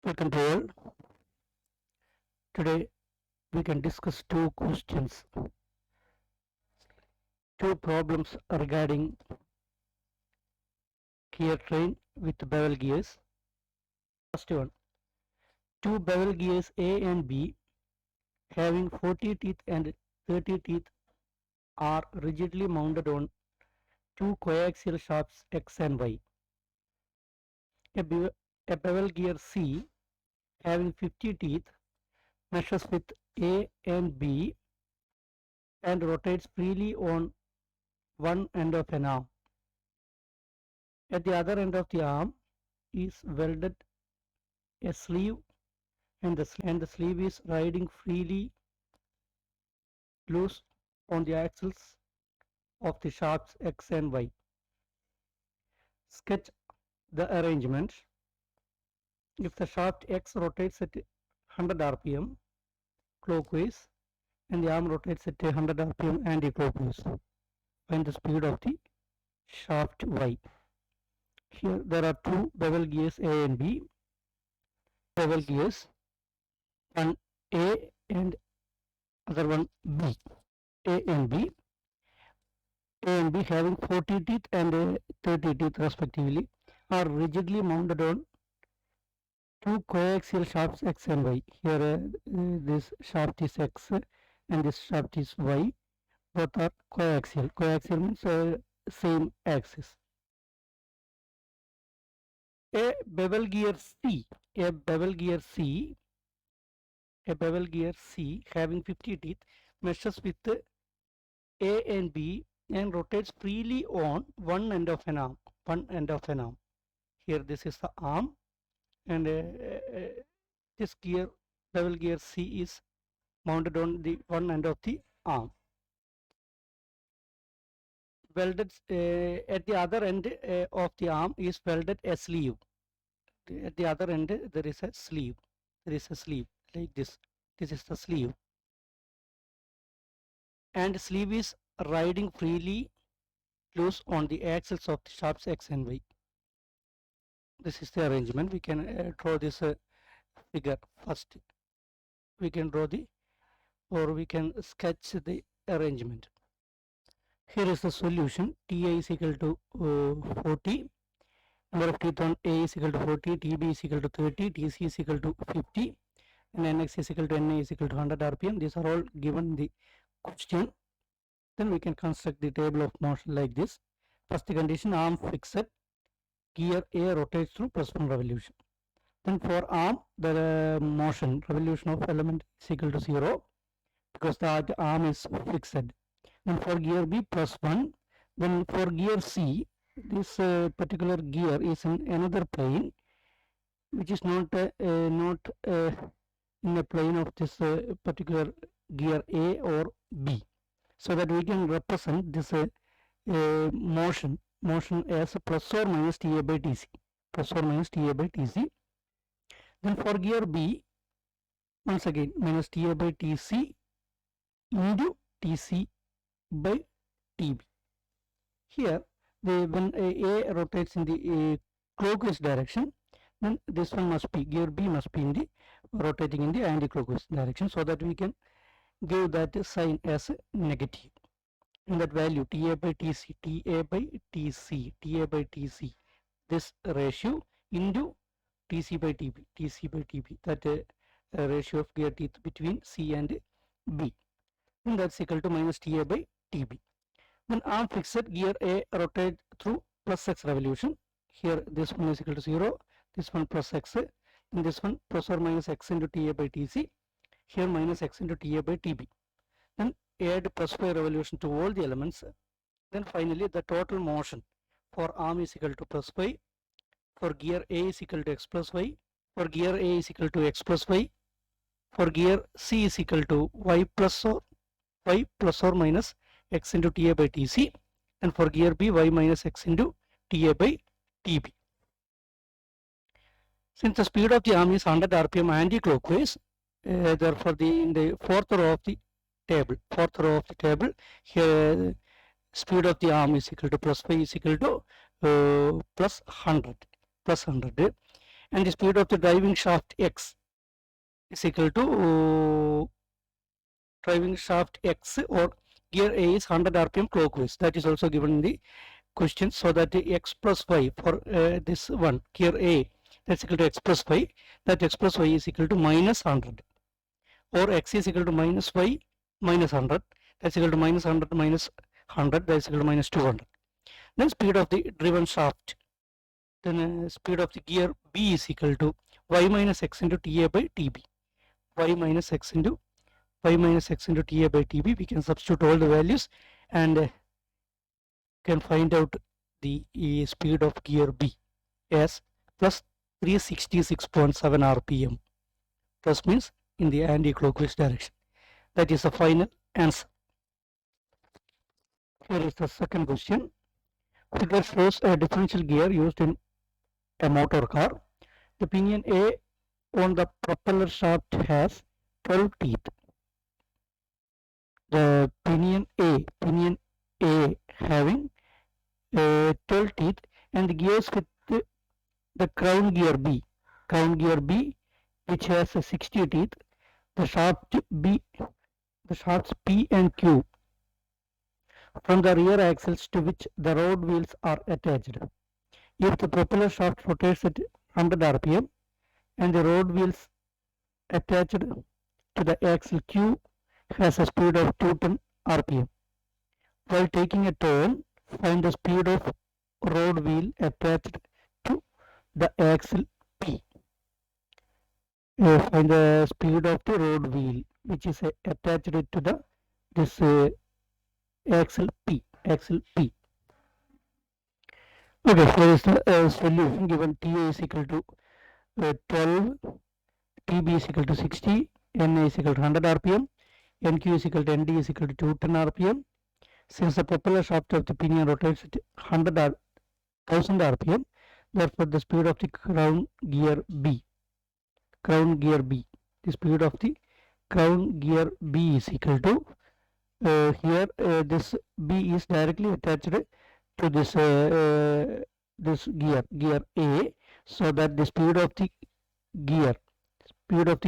Welcome to all. Today we can discuss two questions, two problems regarding gear train with bevel gears. First one, two bevel gears A and B having 40 teeth and 30 teeth are rigidly mounted on two coaxial shafts X and Y. A bevel gear C having 50 teeth measures with A and B and rotates freely on one end of an arm. At the other end of the arm is welded a sleeve, and the sleeve is riding freely loose on the axles of the shafts X and Y. Sketch the arrangement. If the shaft X rotates at 100 rpm clockwise and the arm rotates at 100 rpm anti-clockwise, find the speed of the shaft Y. Here there are two bevel gears A and B. Bevel gears, one A and other one B. A and B having 40 teeth and 30 teeth respectively are rigidly mounted on two coaxial shafts X and Y. Here this shaft is X and this shaft is Y. Both are coaxial. Coaxial means same axis. A bevel gear C having 50 teeth measures with A and B and rotates freely on one end of an arm. Here this is the arm, and this bevel gear C is mounted on the one end of the arm. Welded at the other end of the arm is welded a sleeve. At the other end there is a sleeve. Like this. This is the sleeve, and sleeve is riding freely loose on the axles of the shafts X and Y. This is the arrangement. We can draw this figure first. We can sketch the arrangement. Here is the solution. Ti is equal to 40. Number of teeth on A is equal to 40. Tb is equal to 30. Tc is equal to 50. And Nx is equal to Na is equal to 100 rpm. These are all given in the question. Then we can construct the table of motion like this. First condition, arm fixed. Gear A rotates through +1 revolution. Then for arm, the motion revolution of element is equal to 0 because the arm is fixed. Then for gear B +1. Then for gear C, this particular gear is in another plane, which is not in the plane of this particular gear A or B, so that we can represent this motion as plus or minus Ta by Tc. Then for gear B, once again minus Ta by Tc into Tc by Tb. Here when A rotates in the clockwise direction, then this one must be, gear B must be in the rotating in the anti-clockwise direction, so that we can give that sign as negative. And that value Ta by Tc, this ratio into Tc by Tb, that ratio of gear teeth between C and B, and that's equal to minus Ta by Tb. Then arm fixed, gear A rotate through plus X revolution. Here this one is equal to 0, this one plus X, and this one plus or minus X into Ta by Tc, here minus X into Ta by Tb. Then add plus y revolution to all the elements. Then finally the total motion for arm is equal to plus y, for gear A is equal to x plus y, for gear A is equal to x plus y, for gear C is equal to y plus or minus x into Ta by Tc, and for gear B y minus x into Ta by Tb. Since the speed of the arm is 100 rpm anti-clockwise, therefore in the fourth row of the table, here speed of the arm is equal to plus y is equal to plus 100. and the speed of the driving shaft X is equal to driving shaft X or gear A is 100 rpm clockwise. That is also given in the question. So that X plus Y for this one gear A, that's equal to X plus Y, that X plus Y is equal to minus 100, or X is equal to minus Y minus 100, that's equal to minus 100 minus 100, that's equal to minus 200. Then speed of the driven shaft, then speed of the gear B is equal to Y minus X into TA by TB. Y minus X into TA by TB. We can substitute all the values and can find out the speed of gear B as plus 366.7 rpm. Plus means in the anti-clockwise direction. That is the final answer. Here is the second question. Figure shows a differential gear used in a motor car. The pinion A on the propeller shaft has 12 teeth. The pinion A having 12 teeth, and the gears with the crown gear B, which has 60 teeth. The shafts P and Q from the rear axles to which the road wheels are attached. If the propeller shaft rotates at 100 rpm and the road wheels attached to the axle Q has a speed of 210 rpm. While taking a turn, find the speed of road wheel attached to the axle P. Find the speed of the road wheel which is attached to this axle P. Okay, here is the solution. Given TA is equal to 12, TB is equal to 60, NA is equal to 100 rpm, NQ is equal to ND is equal to 210 rpm. Since the propeller shaft of the pinion rotates at 1000 rpm, therefore the speed of the crown gear B, the speed of the crown gear B is equal to here this B is directly attached to this gear A, so that the speed of the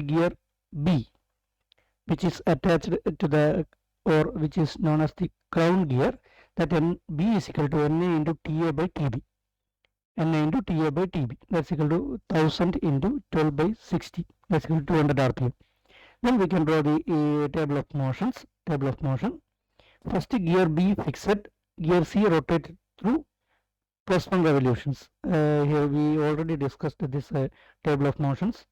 gear B, which is attached to the, or which is known as the crown gear, that B is equal to NA into TA by TB. That's equal to 1000 into 12 by 60. That's equal to 200 rpm. Then we can draw the table of motions. First gear B fixed, gear C rotated through plus 1 revolutions. Here we already discussed this table of motions.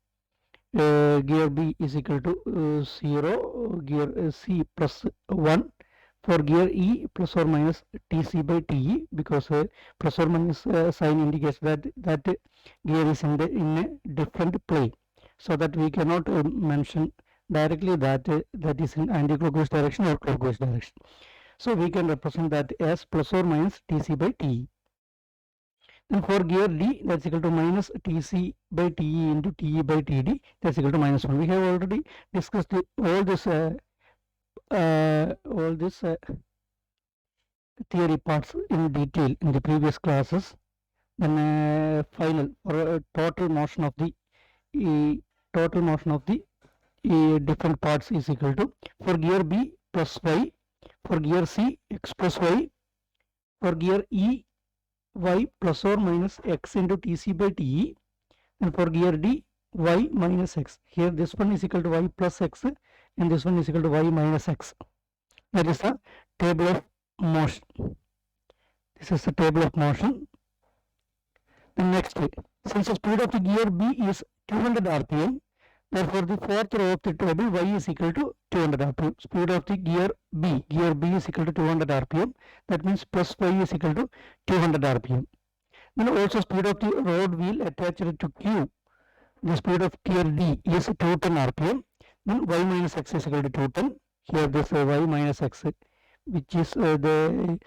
Gear B is equal to 0, gear C plus 1. For gear E, plus or minus TC by TE, because plus or minus sign indicates that gear is in a different plane, so that we cannot mention directly that is in anti-clockwise direction or clockwise direction. So we can represent that as plus or minus TC by TE. Then for gear D, that's equal to minus TC by TE into TE by TD, that's equal to minus 1. We have already discussed all this theory parts in detail in the previous classes. Then final or total motion of the different parts is equal to, for gear B plus Y, for gear C X plus Y, for gear E Y plus or minus X into TC by TE, and for gear D Y minus X. Here this one is equal to Y plus X and this one is equal to Y minus X. That is the table of motion. This is the table of motion. The next, since the speed of the gear B is 200 rpm, therefore the fourth row of the table Y is equal to 200 rpm. Speed of the gear B is equal to 200 rpm. That means plus Y is equal to 200 rpm. Then also speed of the road wheel attached to Q, the speed of gear D is 210 rpm. Then Y minus X is equal to 210. Here this Y minus X, which is the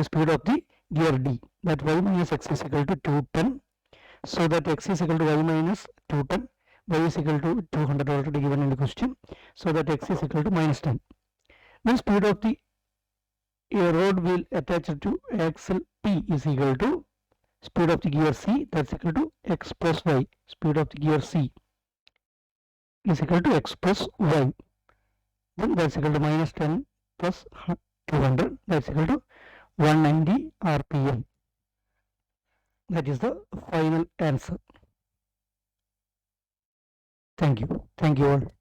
speed of the gear D, that Y minus X is equal to 210. So that X is equal to Y minus 210, Y is equal to 200 already given in the question. So that X is equal to minus 10. Then speed of the road wheel attached to axle P is equal to speed of the gear C, that's equal to x plus y. Speed of the gear C is equal to x plus y. Then that's equal to minus 10 plus 200, that's equal to 190 rpm. That is the final answer. Thank you all.